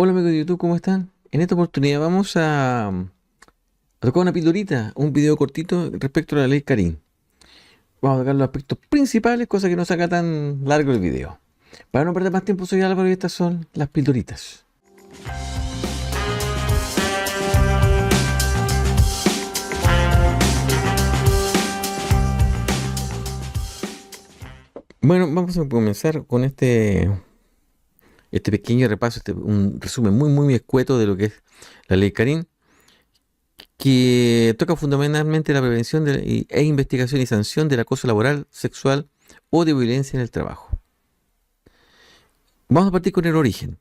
Hola amigos de YouTube, ¿cómo están? En esta oportunidad vamos a tocar una pildorita, un video cortito respecto a la ley Karim. Vamos a tocar los aspectos principales, cosa que no saca tan largo el video. Para no perder más tiempo, soy Álvaro y estas son las pildoritas. Bueno, vamos a comenzar con este pequeño repaso, un resumen muy escueto de lo que es la ley Karim, que toca fundamentalmente la prevención e investigación y sanción del acoso laboral, sexual o de violencia en el trabajo. Vamos a partir con el origen.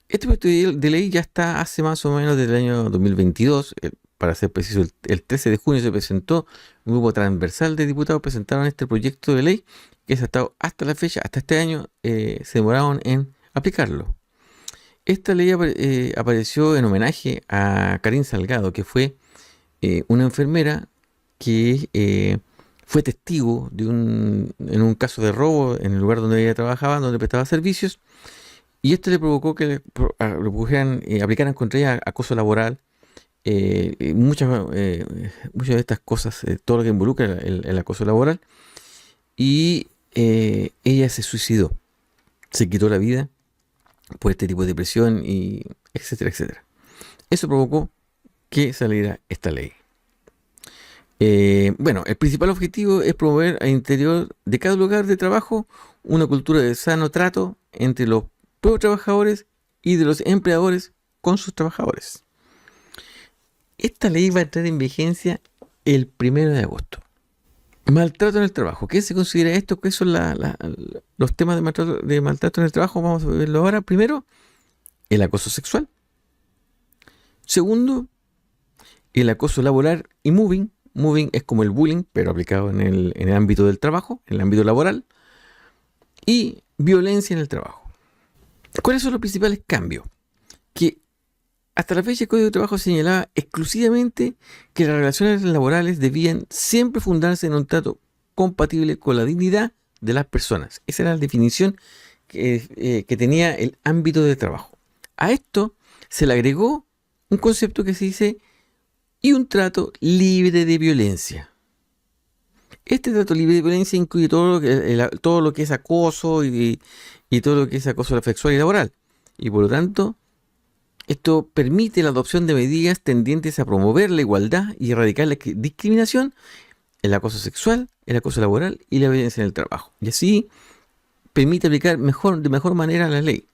Este proyecto de ley ya está hace más o menos desde el año 2022, para ser preciso, el 13 de junio se presentó, un grupo transversal de diputados presentaron este proyecto de ley, que hasta la fecha, hasta este año, se demoraron en aplicarlo. Esta ley apareció en homenaje a Karin Salgado, que fue una enfermera que fue testigo en un caso de robo en el lugar donde ella trabajaba, donde prestaba servicios, y esto le provocó que aplicaran contra ella acoso laboral, y muchas de estas cosas, todo lo que involucra el acoso laboral, y ella se suicidó, se quitó la vida por este tipo de depresión y etcétera, etcétera. Eso provocó que saliera esta ley. Bueno, el principal objetivo es promover al interior de cada lugar de trabajo una cultura de sano trato entre los propios trabajadores y de los empleadores con sus trabajadores. Esta ley va a entrar en vigencia el 1 de agosto. Maltrato en el trabajo. ¿Qué se considera esto? ¿Qué son los temas de maltrato en el trabajo? Vamos a verlo ahora. Primero, el acoso sexual. Segundo, el acoso laboral y moving. Moving es como el bullying, pero aplicado en el ámbito del trabajo, en el ámbito laboral. Y violencia en el trabajo. ¿Cuáles son los principales cambios? Que hasta la fecha el Código de Trabajo señalaba exclusivamente que las relaciones laborales debían siempre fundarse en un trato compatible con la dignidad de las personas. Esa era la definición que tenía el ámbito de trabajo. A esto se le agregó un concepto que se dice y un trato libre de violencia. Este trato libre de violencia incluye todo lo que es acoso y todo lo que es acoso sexual y laboral. Y por lo tanto, esto permite la adopción de medidas tendientes a promover la igualdad y erradicar la discriminación, el acoso sexual, el acoso laboral y la violencia en el trabajo. Y así permite aplicar de mejor manera la ley.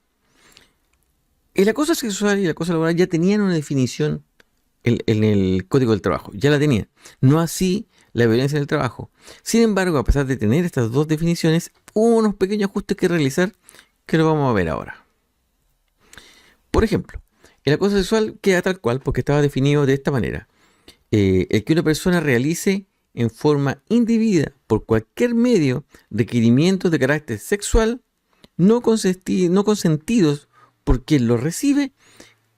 El acoso sexual y el acoso laboral ya tenían una definición en el Código del Trabajo, ya la tenían. No así la violencia en el trabajo. Sin embargo, a pesar de tener estas dos definiciones, hubo unos pequeños ajustes que realizar que lo vamos a ver ahora. Por ejemplo, el acoso sexual queda tal cual porque estaba definido de esta manera. El que una persona realice en forma indebida por cualquier medio requerimientos de carácter sexual no consentidos por quien los recibe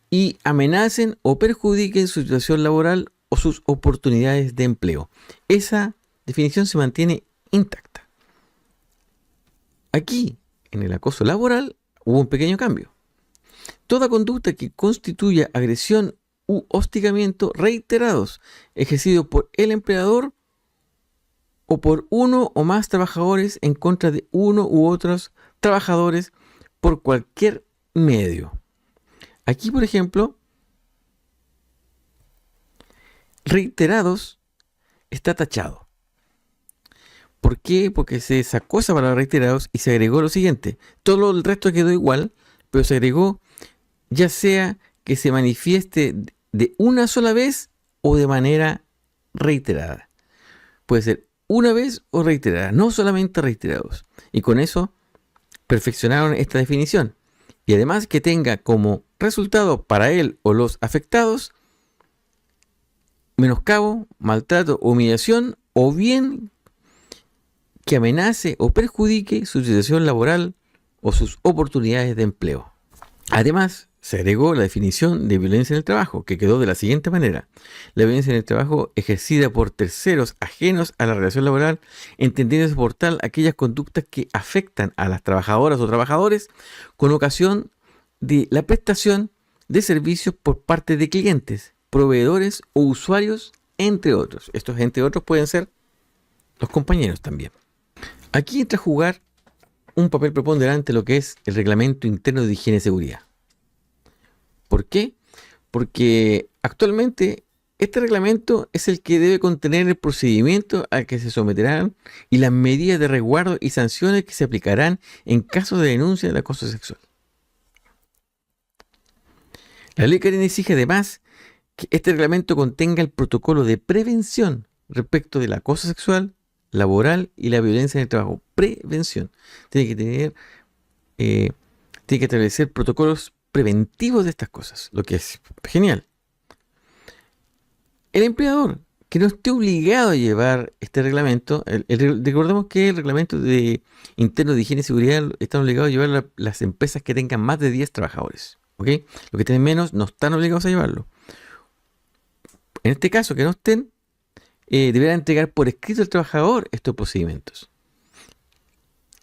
y amenacen o perjudiquen su situación laboral o sus oportunidades de empleo. Esa definición se mantiene intacta. Aquí, en el acoso laboral, hubo un pequeño cambio. Toda conducta que constituya agresión u hostigamiento reiterados ejercidos por el empleador o por uno o más trabajadores en contra de uno u otros trabajadores por cualquier medio. Aquí, por ejemplo, reiterados está tachado. ¿Por qué? Porque se sacó esa palabra reiterados y se agregó lo siguiente. Todo el resto quedó igual, pero se agregó ya sea que se manifieste de una sola vez o de manera reiterada. Puede ser una vez o reiterada, no solamente reiterados. Y con eso perfeccionaron esta definición. Y además que tenga como resultado para él o los afectados menoscabo, maltrato, humillación o bien que amenace o perjudique su situación laboral o sus oportunidades de empleo. Además, se agregó la definición de violencia en el trabajo, que quedó de la siguiente manera. La violencia en el trabajo ejercida por terceros ajenos a la relación laboral, entendiéndose por tal aquellas conductas que afectan a las trabajadoras o trabajadores con ocasión de la prestación de servicios por parte de clientes, proveedores o usuarios, entre otros. Estos entre otros pueden ser los compañeros también. Aquí entra a jugar un papel preponderante lo que es el reglamento interno de higiene y seguridad. ¿Por qué? Porque actualmente este reglamento es el que debe contener el procedimiento al que se someterán y las medidas de resguardo y sanciones que se aplicarán en caso de denuncia de acoso sexual. La ley Karen exige además que este reglamento contenga el protocolo de prevención respecto del acoso sexual, laboral y la violencia en el trabajo. Prevención. Tiene que establecer protocolos preventivos de estas cosas, lo que es genial. El empleador que no esté obligado a llevar este reglamento, recordemos que el reglamento interno de higiene y seguridad están obligados a llevar las empresas que tengan más de 10 trabajadores. ¿Ok? Los que tienen menos no están obligados a llevarlo. En este caso, que no estén, deberá entregar por escrito al trabajador estos procedimientos.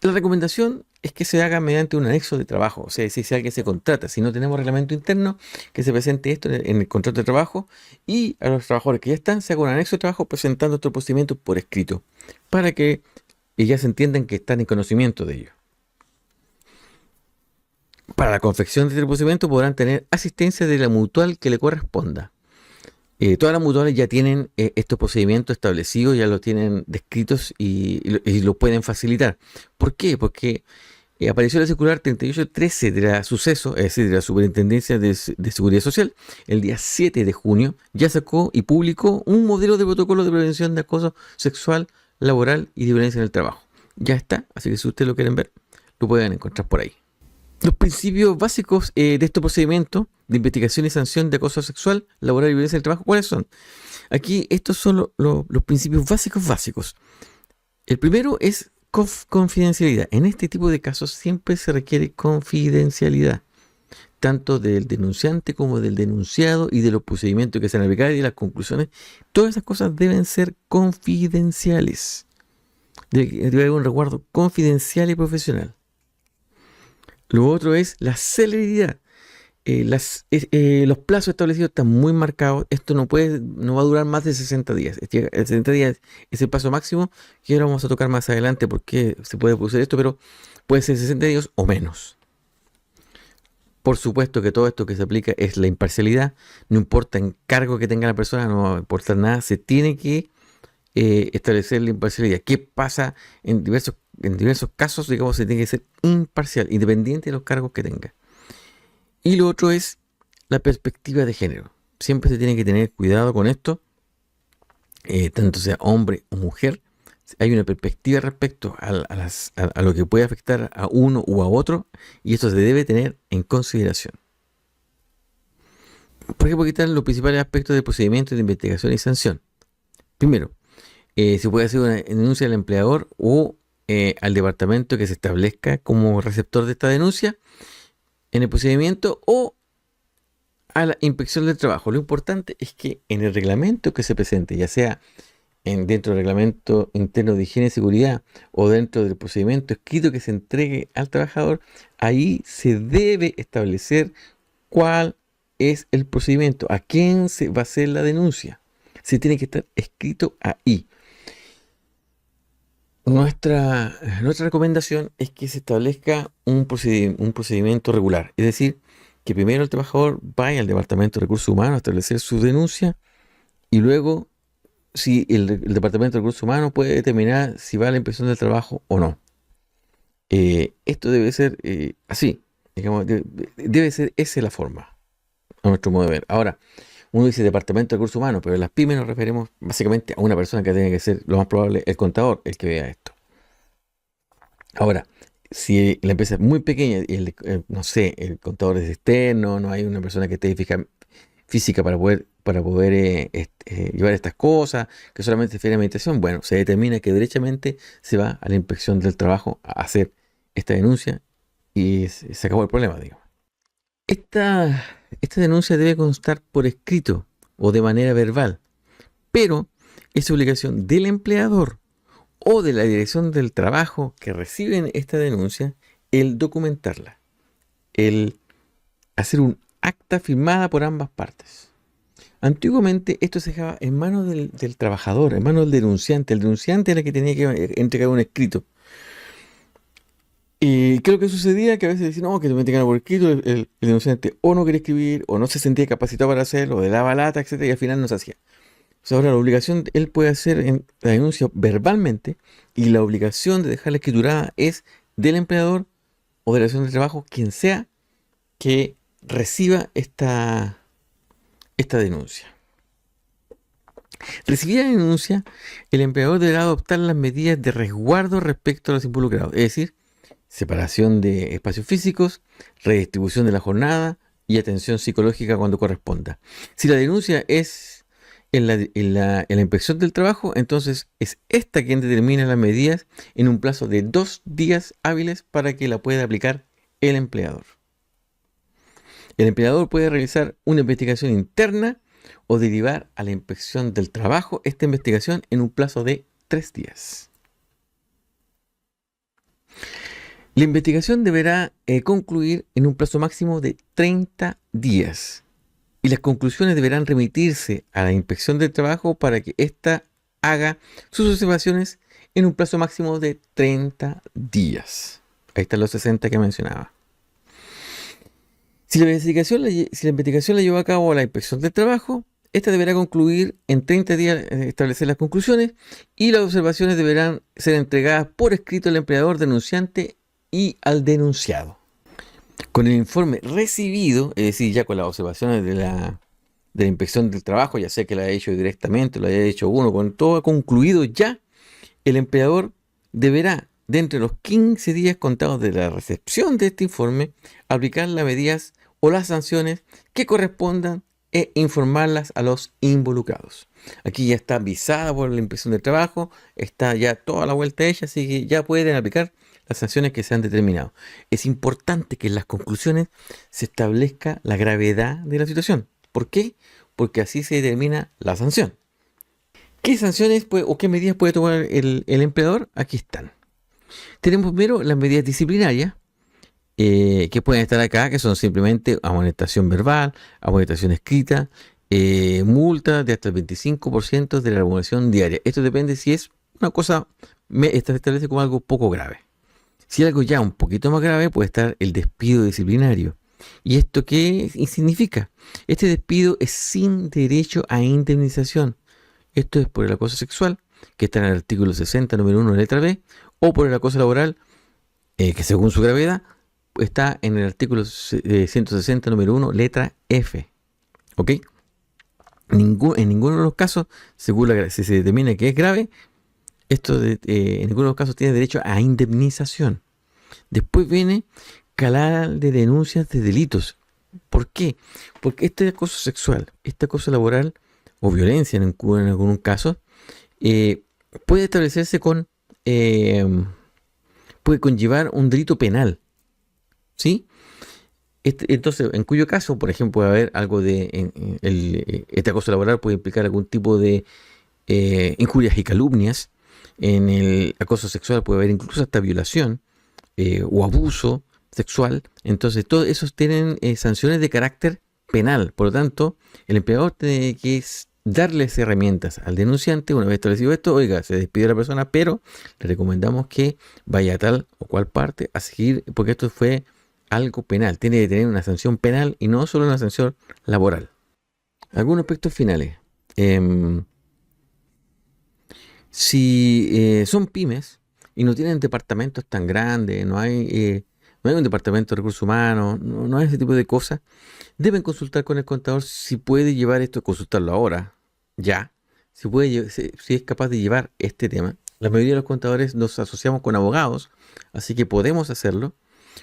La recomendación es que se haga mediante un anexo de trabajo, o sea, si alguien se contrata, si no tenemos reglamento interno, que se presente esto en el contrato de trabajo y a los trabajadores que ya están se haga un anexo de trabajo presentando estos procedimientos por escrito, para que ya se entiendan que están en conocimiento de ello. Para la confección de este procedimiento podrán tener asistencia de la mutual que le corresponda. Todas las mutuales ya tienen estos procedimientos establecidos, ya los tienen descritos y lo pueden facilitar. ¿Por qué? Porque apareció la circular 3813 de la Suceso, es decir, de la Superintendencia de Seguridad Social, el día 7 de junio, ya sacó y publicó un modelo de protocolo de prevención de acoso sexual, laboral y de violencia en el trabajo. Ya está, así que si ustedes lo quieren ver, lo pueden encontrar por ahí. Los principios básicos de este procedimiento de investigación y sanción de acoso sexual, laboral y violencia del trabajo, ¿cuáles son? Aquí estos son los principios básicos. El primero es confidencialidad. En este tipo de casos siempre se requiere confidencialidad, tanto del denunciante como del denunciado y de los procedimientos que se han aplicado y de las conclusiones. Todas esas cosas deben ser confidenciales. Debe haber un resguardo confidencial y profesional. Lo otro es la celeridad. Los plazos establecidos están muy marcados. Esto no va a durar más de 60 días. 60 días es el paso máximo, que ahora vamos a tocar más adelante porque se puede producir esto, pero puede ser 60 días o menos. Por supuesto que todo esto que se aplica es la imparcialidad. No importa el cargo que tenga la persona, no va a importar nada. Se tiene que establecer la imparcialidad. ¿Qué pasa en diversos casos? Digamos, se tiene que ser imparcial, independiente de los cargos que tenga. Y lo otro es la perspectiva de género. Siempre se tiene que tener cuidado con esto, tanto sea hombre o mujer. Hay una perspectiva respecto a lo que puede afectar a uno u a otro, y esto se debe tener en consideración. Por ejemplo, aquí están los principales aspectos del procedimiento de investigación y sanción. Primero, se puede hacer una denuncia al empleador o al departamento que se establezca como receptor de esta denuncia en el procedimiento o a la inspección del trabajo. Lo importante es que en el reglamento que se presente, ya sea dentro del reglamento interno de higiene y seguridad o dentro del procedimiento escrito que se entregue al trabajador, ahí se debe establecer cuál es el procedimiento, a quién se va a hacer la denuncia. Se tiene que estar escrito ahí. Nuestra recomendación es que se establezca un procedimiento regular, es decir, que primero el trabajador vaya al Departamento de Recursos Humanos a establecer su denuncia y luego, si el Departamento de Recursos Humanos puede determinar si va a la inspección del trabajo o no. Esto debe ser así, digamos, debe ser esa la forma, a nuestro modo de ver. Ahora, uno dice Departamento de Recursos Humanos, pero en las pymes nos referimos básicamente a una persona que tiene que ser, lo más probable, el contador, el que vea esto. Ahora, si la empresa es muy pequeña y no sé, el contador es externo, no hay una persona que esté física para poder llevar estas cosas, que solamente se refiere a meditación, bueno, se determina que derechamente se va a la inspección del trabajo a hacer esta denuncia y se acabó el problema, digamos. Esta denuncia debe constar por escrito o de manera verbal, pero es obligación del empleador o de la dirección del trabajo que reciben esta denuncia el documentarla, el hacer un acta firmada por ambas partes. Antiguamente esto se dejaba en manos del trabajador, en manos del denunciante. El denunciante era el que tenía que entregar un escrito. Y creo que sucedía que a veces decían, no, que te me entregan por escrito, el denunciante o no quería escribir, o no se sentía capacitado para hacerlo, o le daba lata, etcétera, y al final no se hacía. O sea, ahora la obligación, él puede hacer la denuncia verbalmente, y la obligación de dejarla escriturada es del empleador o de la relación de trabajo, quien sea que reciba esta denuncia. Recibida la denuncia, el empleador deberá adoptar las medidas de resguardo respecto a los involucrados, es decir, separación de espacios físicos, redistribución de la jornada y atención psicológica cuando corresponda. Si la denuncia es en la inspección del trabajo, entonces es esta quien determina las medidas en un plazo de 2 días hábiles para que la pueda aplicar el empleador. El empleador puede realizar una investigación interna o derivar a la inspección del trabajo esta investigación en un plazo de 3 días. La investigación deberá concluir en un plazo máximo de 30 días y las conclusiones deberán remitirse a la inspección del trabajo para que ésta haga sus observaciones en un plazo máximo de 30 días. Ahí están los 60 que mencionaba. Si la investigación la llevó a cabo la inspección del trabajo, esta deberá concluir en 30 días, establecer las conclusiones, y las observaciones deberán ser entregadas por escrito al empleador, denunciante y al denunciado. Con el informe recibido, es decir, ya con las observaciones de la inspección del trabajo, ya sea que la haya hecho directamente, lo haya hecho uno, con todo concluido ya, el empleador deberá, dentro de los 15 días contados de la recepción de este informe, aplicar las medidas o las sanciones que correspondan e informarlas a los involucrados. Aquí ya está avisada por la inspección del trabajo, está ya toda la vuelta hecha, así que ya pueden aplicar las sanciones que se han determinado. Es importante que en las conclusiones se establezca la gravedad de la situación. ¿Por qué? Porque así se determina la sanción. ¿Qué sanciones o qué medidas puede tomar el empleador? Aquí están. Tenemos primero las medidas disciplinarias, que pueden estar acá, que son simplemente amonestación verbal, amonestación escrita, multa de hasta el 25% de la remuneración diaria. Esto depende si es una cosa, se establece como algo poco grave. Si algo ya un poquito más grave, puede estar el despido disciplinario. ¿Y esto qué significa? Este despido es sin derecho a indemnización. Esto es por el acoso sexual, que está en el artículo 60, número 1, letra B, o por el acoso laboral, que según su gravedad, está en el artículo 160, número 1, letra F. ¿Ok? En ninguno de los casos, si se determina que es grave, en ninguno de los casos tiene derecho a indemnización. Después viene calar de denuncias de delitos. ¿Por qué? Porque este acoso sexual, este acoso laboral o violencia en algún caso, puede establecerse puede conllevar un delito penal. ¿Sí? Entonces, en cuyo caso, por ejemplo, puede haber algo este acoso laboral puede implicar algún tipo de injurias y calumnias. En el acoso sexual puede haber incluso hasta violación o abuso sexual. Entonces, todos esos tienen sanciones de carácter penal. Por lo tanto, el empleador tiene que darles herramientas al denunciante una vez establecido esto. Oiga, se despidió la persona, pero le recomendamos que vaya a tal o cual parte a seguir, porque esto fue algo penal. Tiene que tener una sanción penal y no solo una sanción laboral. Algunos aspectos finales. Si son pymes y no tienen departamentos tan grandes, no hay un departamento de recursos humanos, no hay ese tipo de cosas, deben consultar con el contador si puede llevar esto, consultarlo ahora, ya, si es capaz de llevar este tema. La mayoría de los contadores nos asociamos con abogados, así que podemos hacerlo,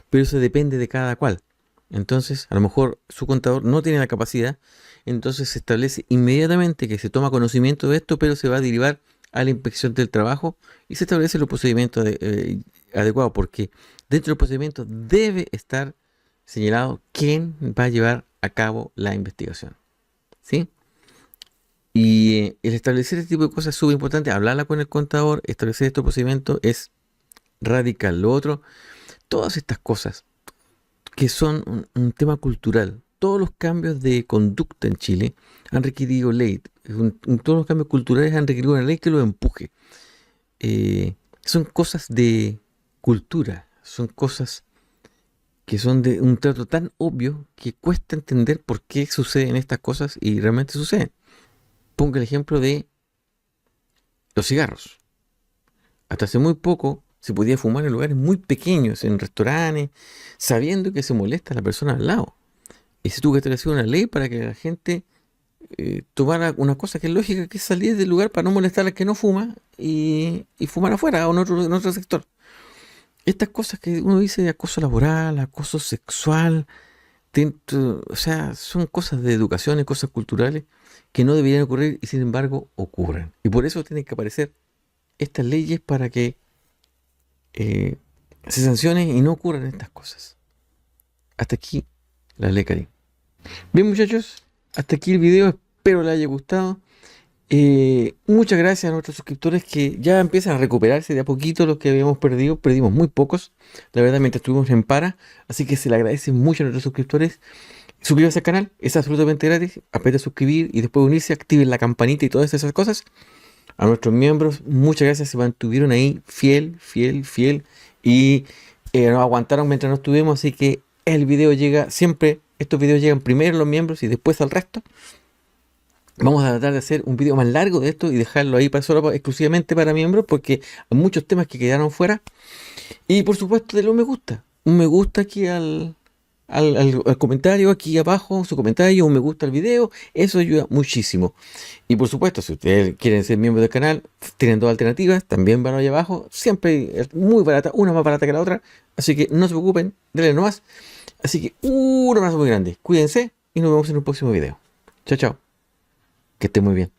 pero eso depende de cada cual. Entonces, a lo mejor su contador no tiene la capacidad, entonces se establece inmediatamente que se toma conocimiento de esto, pero se va a derivar a la inspección del trabajo y se establecen los procedimientos adecuados, porque dentro del procedimiento debe estar señalado quién va a llevar a cabo la investigación. ¿Sí? Y el establecer este tipo de cosas es súper importante. Hablarla con el contador, establecer estos procedimientos es radical. Lo otro, todas estas cosas, que son un tema cultural. Todos los cambios de conducta en Chile han requerido ley. Todos los cambios culturales han requerido una ley que los empuje. Son cosas de cultura, son cosas que son de un trato tan obvio que cuesta entender por qué suceden estas cosas y realmente suceden. Pongo el ejemplo de los cigarros. Hasta hace muy poco se podía fumar en lugares muy pequeños, en restaurantes, sabiendo que se molesta a la persona al lado. Y se tuvo que establecer una ley para que la gente tomara una cosa que es lógica, que es salir del lugar para no molestar al que no fuma y fumar afuera o en otro sector. Estas cosas que uno dice de acoso laboral, acoso sexual, o sea, son cosas de educación y cosas culturales que no deberían ocurrir y sin embargo ocurren. Y por eso tienen que aparecer estas leyes para que se sancionen y no ocurran estas cosas. Hasta aquí la ley Karim. Bien, muchachos, hasta aquí el video, espero les haya gustado. Muchas gracias a nuestros suscriptores que ya empiezan a recuperarse de a poquito los que habíamos perdido. Perdimos muy pocos, la verdad, mientras estuvimos en para. Así que se le agradece mucho a nuestros suscriptores. Suscríbanse al canal, es absolutamente gratis. Aprieten suscribir y después unirse, activen la campanita y todas esas cosas. A nuestros miembros, muchas gracias, se mantuvieron ahí fiel y nos aguantaron mientras no estuvimos. Así que el video llega siempre, estos videos llegan primero a los miembros y después al resto. Vamos a tratar de hacer un video más largo de esto y dejarlo ahí exclusivamente para miembros, porque hay muchos temas que quedaron fuera. Y por supuesto, denle un me gusta. Un me gusta aquí al comentario, aquí abajo, su comentario, un me gusta al video. Eso ayuda muchísimo. Y por supuesto, si ustedes quieren ser miembros del canal, tienen dos alternativas, también van ahí abajo. Siempre es muy barata, una más barata que la otra. Así que no se preocupen, denle nomás. Así que un abrazo muy grande. Cuídense y nos vemos en un próximo video. Chao, chao. Que esté muy bien.